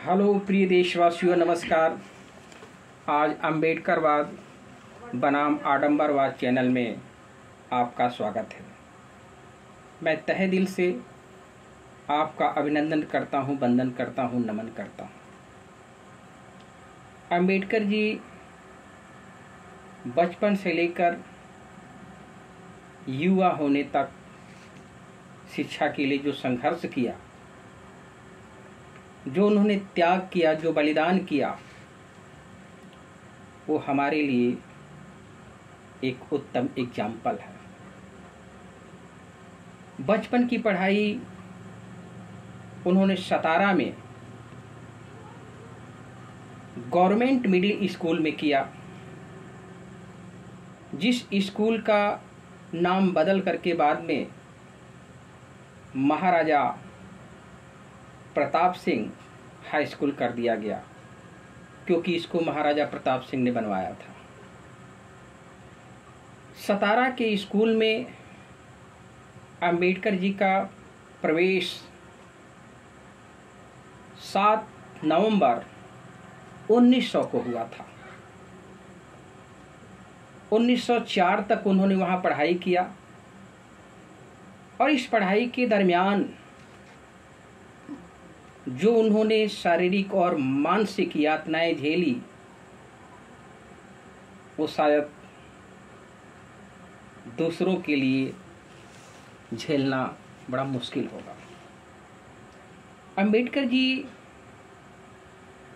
Hello प्रिय देशवासियों, नमस्कार। आज अम्बेडकरवाद बनाम आडंबरवाद चैनल में आपका स्वागत है। मैं तहे दिल से आपका अभिनंदन करता हूं, वंदन करता हूं, नमन करता हूं। अम्बेडकर जी बचपन से लेकर युवा होने तक शिक्षा के लिए जो संघर्ष किया, जो उन्होंने त्याग किया, जो बलिदान किया, वो हमारे लिए एक उत्तम एग्जाम्पल है। बचपन की पढ़ाई उन्होंने सतारा में गवर्नमेंट मिडिल स्कूल में किया, जिस स्कूल का नाम बदल करके बाद में महाराजा प्रताप सिंह हाई स्कूल कर दिया गया, क्योंकि इसको महाराजा प्रताप सिंह ने बनवाया था। सतारा के स्कूल में अंबेडकर जी का प्रवेश 7 नवंबर 1900 को हुआ था। 1904 तक उन्होंने वहाँ पढ़ाई किया और इस पढ़ाई के दरमियान जो उन्होंने शारीरिक और मानसिक यातनाएं झेली, वो शायद दूसरों के लिए झेलना बड़ा मुश्किल होगा। अंबेडकर जी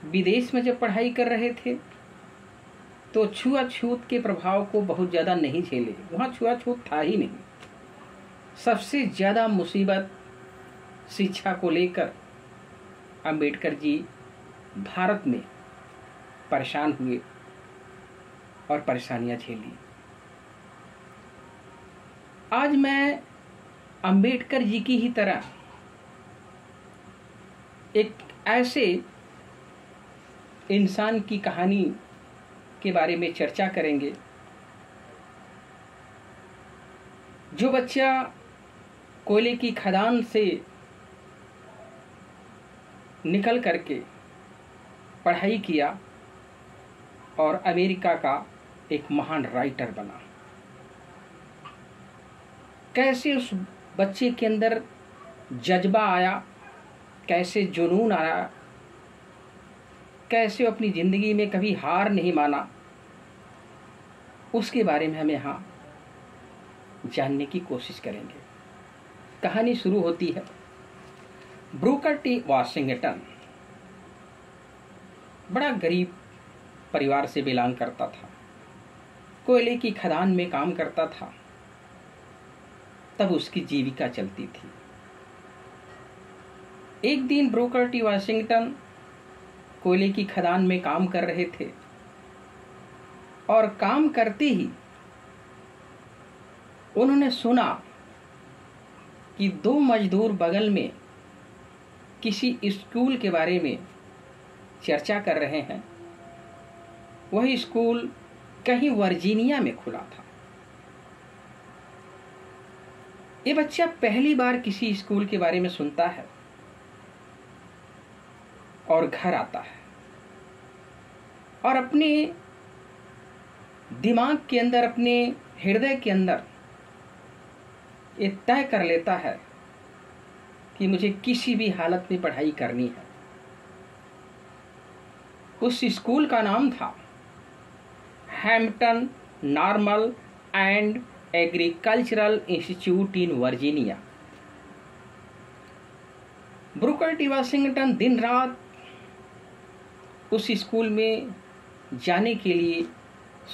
विदेश में जब पढ़ाई कर रहे थे तो छुआछूत के प्रभाव को बहुत ज़्यादा नहीं झेले। वहाँ छुआछूत था ही नहीं। सबसे ज़्यादा मुसीबत शिक्षा को लेकर अंबेडकर जी भारत में परेशान हुए और परेशानियां झेली। आज मैं अंबेडकर जी की ही तरह एक ऐसे इंसान की कहानी के बारे में चर्चा करेंगे जो बच्चा कोयले की खदान से निकल करके पढ़ाई किया और अमेरिका का एक महान राइटर बना। कैसे उस बच्चे के अंदर जज्बा आया, कैसे जुनून आया, कैसे अपनी ज़िंदगी में कभी हार नहीं माना, उसके बारे में हम यहाँ जानने की कोशिश करेंगे। कहानी शुरू होती है। ब्रूकर टी वाशिंगटन बड़ा गरीब परिवार से बिलोंग करता था। कोयले की खदान में काम करता था, तब उसकी जीविका चलती थी। एक दिन ब्रूकर टी वाशिंगटन कोयले की खदान में काम कर रहे थे और काम करते ही उन्होंने सुना कि 2 मजदूर बगल में किसी स्कूल के बारे में चर्चा कर रहे हैं। वह स्कूल कहीं वर्जीनिया में खुला था। ये बच्चा पहली बार किसी स्कूल के बारे में सुनता है और घर आता है और अपने दिमाग के अंदर, अपने हृदय के अंदर ये तय कर लेता है कि मुझे किसी भी हालत में पढ़ाई करनी है। उस स्कूल का नाम था Hampton normal and agricultural institute in Virginia. Brooker T Washington दिन रात उस स्कूल में जाने के लिए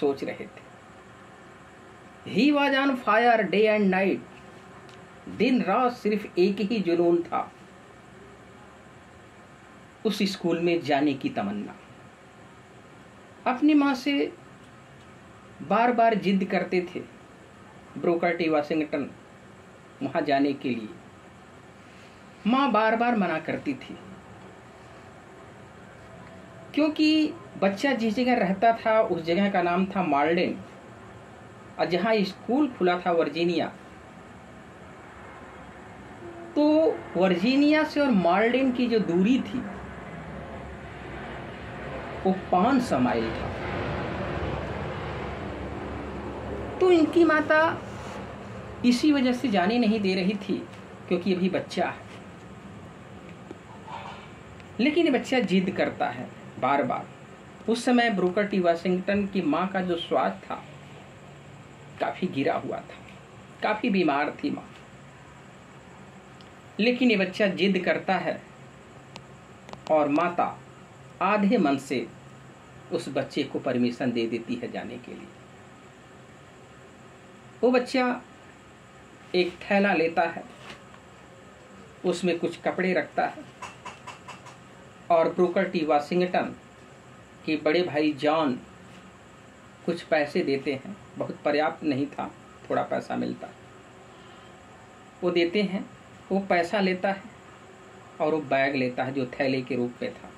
सोच रहे थे। He was on fire day and night. दिन रात सिर्फ एक ही जुनून था, उस स्कूल में जाने की तमन्ना। अपनी माँ से बार बार जिद करते थे ब्रूकर टी वाशिंगटन वहाँ जाने के लिए। माँ बार बार मना करती थी, क्योंकि बच्चा जिस जगह रहता था उस जगह का नाम था माल्डेन, और जहाँ स्कूल खुला था वर्जीनिया, तो वर्जीनिया से और माल्डेन की जो दूरी थी वो 500 माइल था। तो इनकी माता इसी वजह से जाने नहीं दे रही थी क्योंकि अभी बच्चा है। लेकिन ये बच्चा जिद करता है बार बार। उस समय ब्रूकर टी वाशिंगटन की माँ का जो स्वास्थ्य था काफी गिरा हुआ था, काफी बीमार थी माँ। लेकिन ये बच्चा जिद करता है और माता आधे मन से उस बच्चे को परमिशन दे देती है जाने के लिए। वो बच्चा एक थैला लेता है, उसमें कुछ कपड़े रखता है और ब्रूकर टी वाशिंगटन के बड़े भाई जॉन कुछ पैसे देते हैं। बहुत पर्याप्त नहीं था, थोड़ा पैसा मिलता, वो देते हैं। वो पैसा लेता है और वो बैग लेता है जो थैले के रूप में था,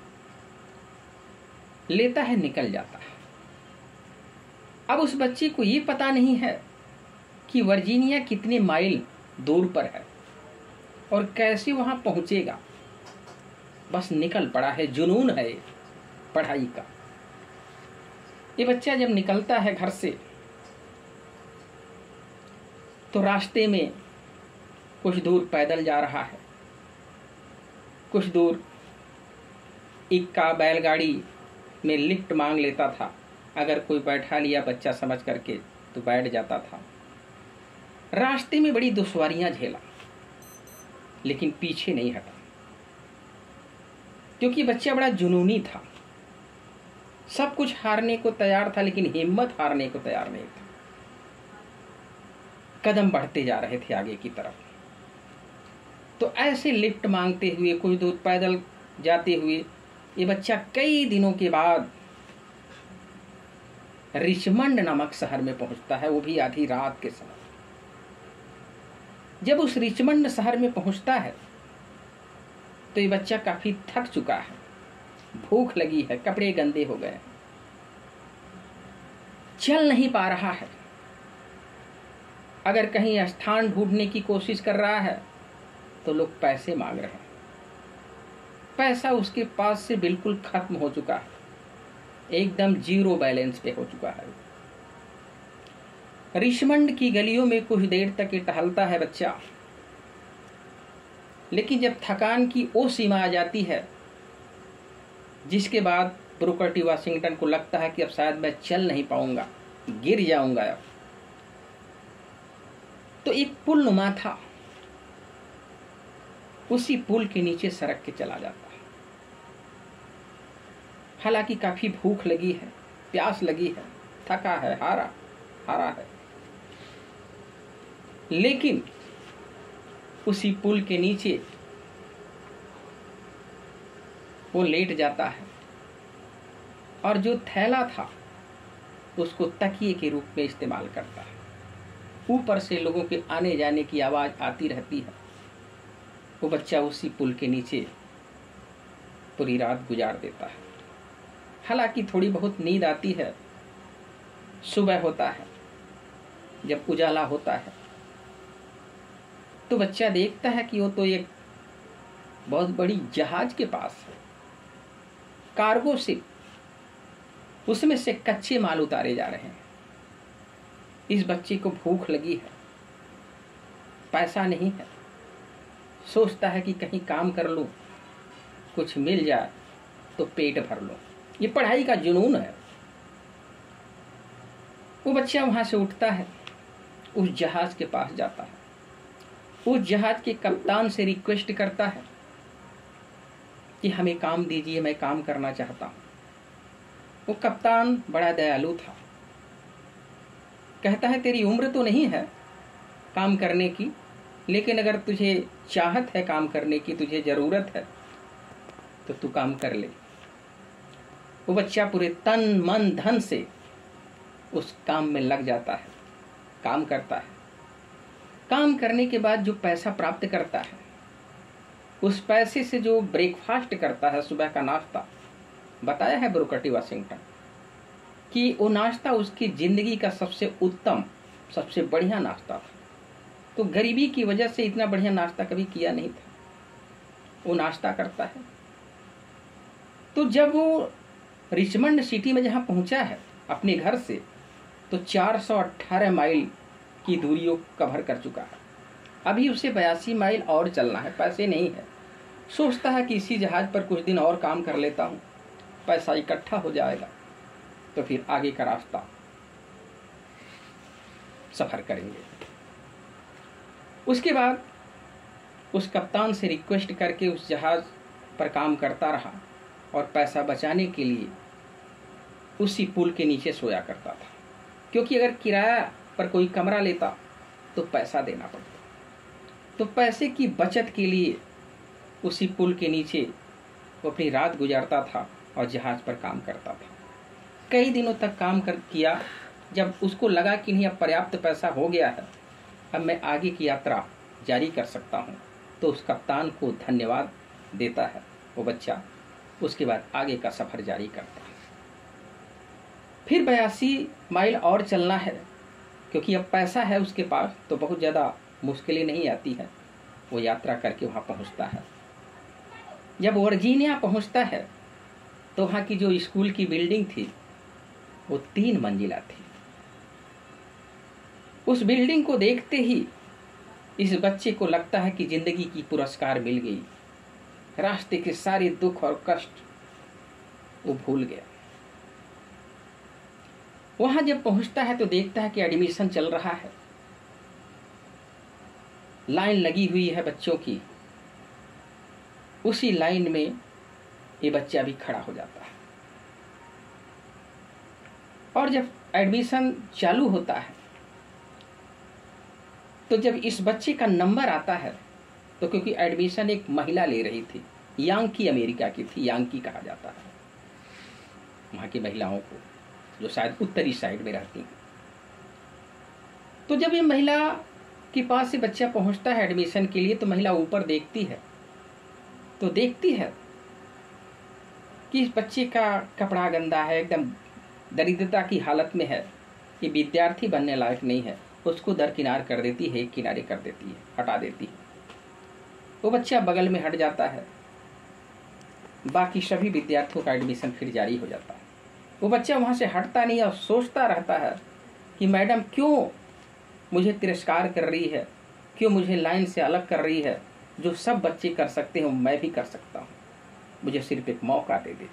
लेता है, निकल जाता है। अब उस बच्चे को ये पता नहीं है कि वर्जीनिया कितने माइल दूर पर है और कैसे वहां पहुंचेगा। बस निकल पड़ा है, जुनून है पढ़ाई का। ये बच्चा जब निकलता है घर से तो रास्ते में कुछ दूर पैदल जा रहा है, कुछ दूर इक्का बैलगाड़ी में लिफ्ट मांग लेता था। अगर कोई बैठा लिया बच्चा समझ करके तो बैठ जाता था। रास्ते में बड़ी दुश्वारियां झेला लेकिन पीछे नहीं हटा क्योंकि बच्चा बड़ा जुनूनी था। सब कुछ हारने को तैयार था लेकिन हिम्मत हारने को तैयार नहीं था। कदम बढ़ते जा रहे थे आगे की तरफ। तो ऐसे लिफ्ट मांगते हुए कुछ दूर पैदल जाते हुए ये बच्चा कई दिनों के बाद रिचमंड नामक शहर में पहुंचता है, वो भी आधी रात के समय। जब उस रिचमंड शहर में पहुंचता है तो ये बच्चा काफी थक चुका है, भूख लगी है, कपड़े गंदे हो गए, चल नहीं पा रहा है। अगर कहीं स्थान ढूंढने की कोशिश कर रहा है तो लोग पैसे मांग रहे हैं। पैसा उसके पास से बिल्कुल खत्म हो चुका है, एकदम जीरो बैलेंस पे हो चुका है। रिचमंड की गलियों में कुछ देर तक ये टहलता है बच्चा, लेकिन जब थकान की वो सीमा आ जाती है जिसके बाद ब्रूकर टी वाशिंगटन को लगता है कि अब शायद मैं चल नहीं पाऊंगा, गिर जाऊंगा अब, तो एक पुल नुमा था, उसी पुल के नीचे सरक के चला जाता है। हालांकि काफी भूख लगी है, प्यास लगी है, थका है, हारा है, लेकिन उसी पुल के नीचे वो लेट जाता है और जो थैला था उसको तकिए के रूप में इस्तेमाल करता है। ऊपर से लोगों के आने जाने की आवाज आती रहती है। वो बच्चा उसी पुल के नीचे पूरी रात गुजार देता है। हालांकि थोड़ी बहुत नींद आती है। सुबह होता है, जब उजाला होता है तो बच्चा देखता है कि वो तो एक बहुत बड़ी जहाज के पास है, कार्गो शिप, उसमें से कच्चे माल उतारे जा रहे हैं। इस बच्चे को भूख लगी है, पैसा नहीं है, सोचता है कि कहीं काम कर लूं, कुछ मिल जाए तो पेट भर लो। ये पढ़ाई का जुनून है। वो बच्चा वहां से उठता है, उस जहाज के पास जाता है, उस जहाज के कप्तान से रिक्वेस्ट करता है कि हमें काम दीजिए, मैं काम करना चाहता हूं। वो कप्तान बड़ा दयालु था, कहता है तेरी उम्र तो नहीं है काम करने की, लेकिन अगर तुझे चाहत है काम करने की, तुझे जरूरत है तो तू काम कर ले। वो बच्चा पूरे तन मन धन से उस काम में लग जाता है, काम करता है। काम करने के बाद जो पैसा प्राप्त करता है, उस पैसे से जो ब्रेकफास्ट करता है, सुबह का नाश्ता, बताया है ब्रूकर टी वाशिंगटन कि वो नाश्ता उसकी जिंदगी का सबसे उत्तम, सबसे बढ़िया नाश्ता था। तो गरीबी की वजह से इतना बढ़िया नाश्ता कभी किया नहीं था। वो नाश्ता करता है। तो जब वो रिचमंड सिटी में जहाँ पहुँचा है अपने घर से, तो 418 माइल की दूरी वो कवर कर चुका है। अभी उसे 82 माइल और चलना है, पैसे नहीं है। सोचता है कि इसी जहाज़ पर कुछ दिन और काम कर लेता हूँ, पैसा इकट्ठा हो जाएगा तो फिर आगे का रास्ता सफ़र करेंगे। उसके बाद उस कप्तान से रिक्वेस्ट करके उस जहाज़ पर काम करता रहा और पैसा बचाने के लिए उसी पुल के नीचे सोया करता था, क्योंकि अगर किराया पर कोई कमरा लेता तो पैसा देना पड़ता। तो पैसे की बचत के लिए उसी पुल के नीचे वो अपनी रात गुजारता था और जहाज़ पर काम करता था। कई दिनों तक काम किया। जब उसको लगा कि नहीं अब पर्याप्त पैसा हो गया है, अब मैं आगे की यात्रा जारी कर सकता हूँ, तो उस कप्तान को धन्यवाद देता है वो बच्चा। उसके बाद आगे का सफ़र जारी करता है। फिर 82 माइल और चलना है, क्योंकि अब पैसा है उसके पास, तो बहुत ज़्यादा मुश्किलें नहीं आती है। वो यात्रा करके वहाँ पहुँचता है। जब वर्जीनिया पहुँचता है तो वहाँ की जो स्कूल की बिल्डिंग थी वो 3 मंजिला थी। उस बिल्डिंग को देखते ही इस बच्चे को लगता है कि जिंदगी की पुरस्कार मिल गई। रास्ते के सारे दुख और कष्ट वो भूल गया। वहां जब पहुंचता है तो देखता है कि एडमिशन चल रहा है, लाइन लगी हुई है बच्चों की। उसी लाइन में ये बच्चा भी खड़ा हो जाता है। और जब एडमिशन चालू होता है तो जब इस बच्चे का नंबर आता है, तो क्योंकि एडमिशन एक महिला ले रही थी, यांकी अमेरिका की थी, यांकी कहा जाता है वहाँ की महिलाओं को, जो शायद उत्तरी साइड में रहती हैं। तो जब ये महिला के पास से बच्चा पहुँचता है एडमिशन के लिए, तो महिला ऊपर देखती है तो देखती है कि इस बच्चे का कपड़ा गंदा है, एकदम दरिद्रता की हालत में है, ये विद्यार्थी बनने लायक नहीं है। उसको दरकिनार कर देती है, एक किनारे कर देती है, हटा देती है। वो बच्चा बगल में हट जाता है। बाकी सभी विद्यार्थियों का एडमिशन फिर जारी हो जाता है। वो बच्चा वहाँ से हटता नहीं और सोचता रहता है कि मैडम क्यों मुझे तिरस्कार कर रही है, क्यों मुझे लाइन से अलग कर रही है। जो सब बच्चे कर सकते हैं मैं भी कर सकता हूँ, मुझे सिर्फ एक मौका दे दे।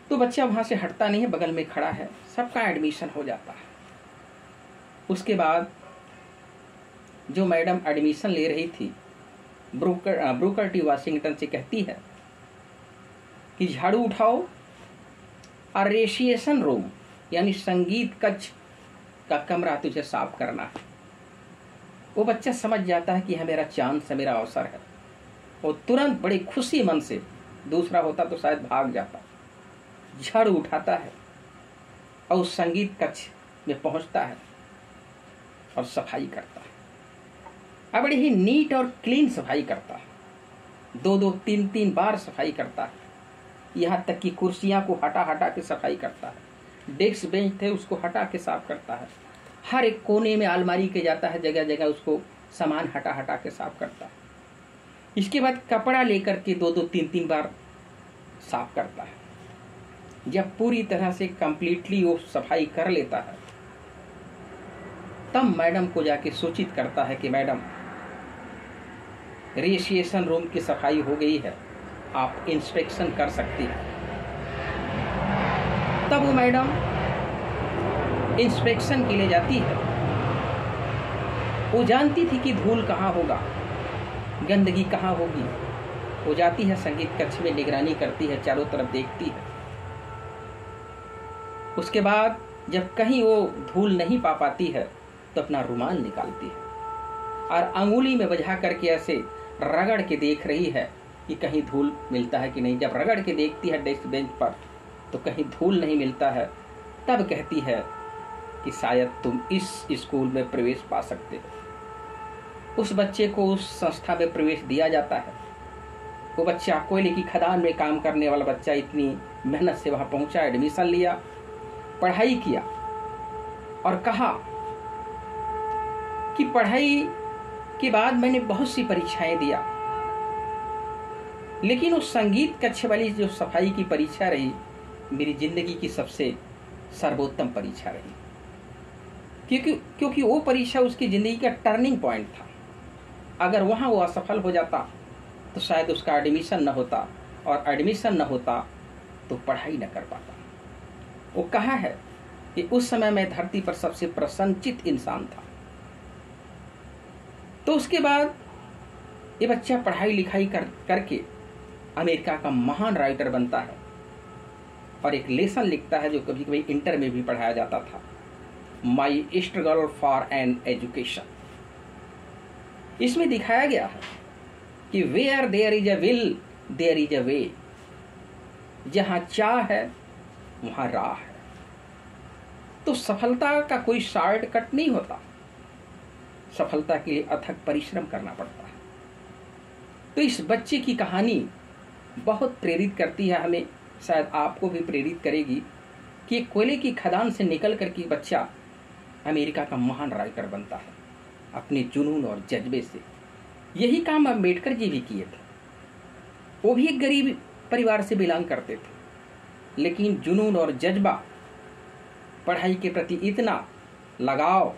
तो बच्चा वहाँ से हटता नहीं है, बगल में खड़ा है। सबका एडमिशन हो जाता है। उसके बाद जो मैडम एडमिशन ले रही थी, ब्रूकर टी वाशिंगटन से कहती है कि झाड़ू उठाओ और रेसिएशन रूम यानी संगीत कक्ष का कमरा तुझे साफ करना है। वो बच्चा समझ जाता है कि यह मेरा चांस है, मेरा अवसर है। वो तुरंत बड़ी खुशी मन से, दूसरा होता तो शायद भाग जाता, झाड़ू उठाता है और उस संगीत कक्ष में पहुंचता है और सफाई करता है। अब बड़ी ही नीट और क्लीन सफाई करता है। 2-2, 3-3 बार सफाई करता है। यहाँ तक कि कुर्सियाँ को हटा हटा के सफाई करता है। डेस्क बेंच थे उसको हटा के साफ करता है। हर एक कोने में अलमारी के जाता है, जगह जगह उसको सामान हटा हटा के साफ करता है। इसके बाद कपड़ा लेकर के 2-2, 3-3 बार साफ करता है। जब पूरी तरह से कंप्लीटली वो सफाई कर लेता है, तब मैडम को जाके सूचित करता है कि मैडम रेसिएशन रूम की सफाई हो गई है, आप इंस्पेक्शन कर सकती हैं। तब वो मैडम इंस्पेक्शन के लिए जाती है। वो जानती थी कि धूल कहाँ होगा, गंदगी कहाँ होगी। वो जाती है संगीत कक्ष में, निगरानी करती है, चारों तरफ देखती है। उसके बाद जब कहीं वो धूल नहीं पा पाती है तो अपना रुमाल निकालती है और अंगुली में बजा करके ऐसे रगड़ के देख रही है कि कहीं धूल मिलता है कि नहीं। जब रगड़ के देखती है डेस्क बेंच पर तो कहीं धूल नहीं मिलता है, तब कहती है कि शायद तुम इस स्कूल में प्रवेश पा सकते हो। उस बच्चे को उस संस्था में प्रवेश दिया जाता है। वो बच्चा कोयले की खदान में काम करने वाला बच्चा इतनी मेहनत से वहाँ पहुँचा, एडमिशन लिया, पढ़ाई किया और कहा कि पढ़ाई के बाद मैंने बहुत सी परीक्षाएं दिया, लेकिन उस संगीत कक्ष वाली जो सफाई की परीक्षा रही, मेरी जिंदगी की सबसे सर्वोत्तम परीक्षा रही, क्योंकि वो परीक्षा उसकी जिंदगी का टर्निंग पॉइंट था। अगर वहाँ वो असफल हो जाता तो शायद उसका एडमिशन न होता, और एडमिशन न होता तो पढ़ाई न कर पाता। वो कहा है कि उस समय मैं धरती पर सबसे प्रसन्नचित इंसान था। तो उसके बाद ये बच्चा पढ़ाई लिखाई करके अमेरिका का महान राइटर बनता है और एक लेसन लिखता है जो कभी कभी इंटर में भी पढ़ाया जाता था, my struggle for an education. इसमें दिखाया गया है कि where there is a will there is a way, जहां चाह है वहां राह है। तो सफलता का कोई शॉर्टकट नहीं होता, सफलता के लिए अथक परिश्रम करना पड़ता है। तो इस बच्चे की कहानी बहुत प्रेरित करती है हमें, शायद आपको भी प्रेरित करेगी कि कोयले की खदान से निकल कर के बच्चा अमेरिका का महान राइटर बनता है अपने जुनून और जज्बे से। यही काम अम्बेडकर जी भी किए थे। वो भी एक गरीब परिवार से बिलोंग करते थे, लेकिन जुनून और जज्बा, पढ़ाई के प्रति इतना लगाव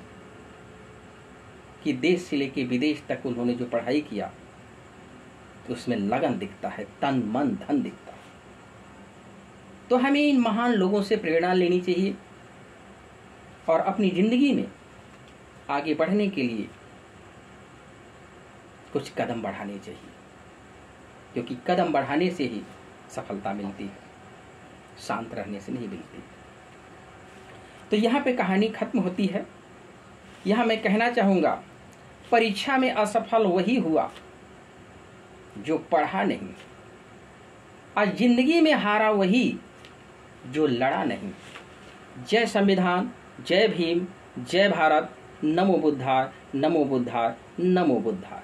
कि देश से लेकर विदेश तक उन्होंने जो पढ़ाई किया तो उसमें लगन दिखता है, तन मन धन दिखता है। तो हमें इन महान लोगों से प्रेरणा लेनी चाहिए और अपनी जिंदगी में आगे बढ़ने के लिए कुछ कदम बढ़ाने चाहिए, क्योंकि कदम बढ़ाने से ही सफलता मिलती है, शांत रहने से नहीं मिलती। तो यहाँ पे कहानी खत्म होती है। यहाँ मैं कहना चाहूँगा, परीक्षा में असफल वही हुआ जो पढ़ा नहीं, आज जिंदगी में हारा वही जो लड़ा नहीं। जय संविधान, जय भीम, जय भारत, नमो बुद्धाय, नमो बुद्धाय, नमो बुद्धाय।